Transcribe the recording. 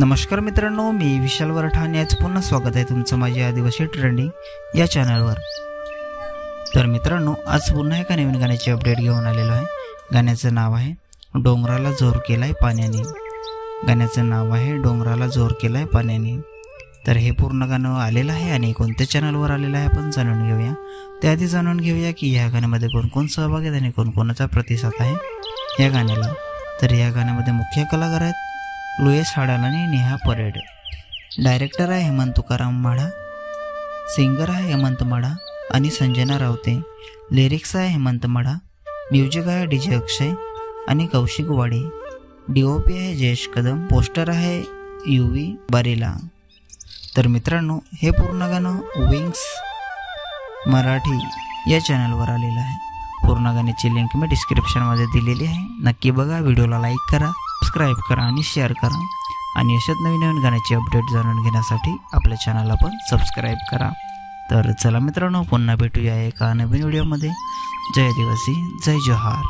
नमस्कार मित्रांनो, मी विशाल वरठाण याच पुन्हा स्वागत आहे तुमचं माझ्या आदिवासी ट्रेंडिंग या चॅनलवर। तर मित्रांनो, आज पुन्हा एका नवीन गाण्याची अपडेट घेऊन आलेलो आहे। गाण्याचं नाव आहे डोंगराला जोर केलाय पाण्याने। गाण्याचं नाव आहे डोंगराला जोर केलाय पाण्याने। तर हे पूर्ण गाणं आलेलं आहे आणि कोणत्या चॅनलवर आलेलं आहे आपण जाणून घेऊया। त्याआधी जाणून घेऊया की या गाण्यामध्ये कोण कोण सहभागी आहेत आणि कोणाचा प्रतिसाद आहे या गाण्याला। तर या गाण्यामध्ये मुख्य कलाकार आहेत लुईस हाडाल आणि नेहा परेड। डायरेक्टर आहे हेमंत तुकाराम माढा। सिंगर आहे हेमंत माढा आणि संजना रावते। लिरिक्स आहे हेमंत माढा। म्युझिक आहे डीजे अक्षय आणि कौशिक वाडी। डीओपी आहे जयेश कदम। पोस्टर आहे यूवी बारीला। तर मित्रांनो, हे पूर्ण गाणं विंग्स मराठी या चॅनलवर आलेलं आहे। पूर्ण गाण्याची लिंक मी डिस्क्रिप्शनमध्ये दिलेली आहे। नक्की बघा, व्हिडिओला लाईक करा, सबस्क्राइब करा आणि शेअर करा आणि अशाच नवीन नवीन गाण्याची अपडेट जाणून घेण्यासाठी आपल्या चॅनलला पण सबस्क्राइब करा। तर चला मित्रांनो, पुन्हा भेटूया एका नवीन व्हिडिओमध्ये। जय आदिवासी, जय जोहार।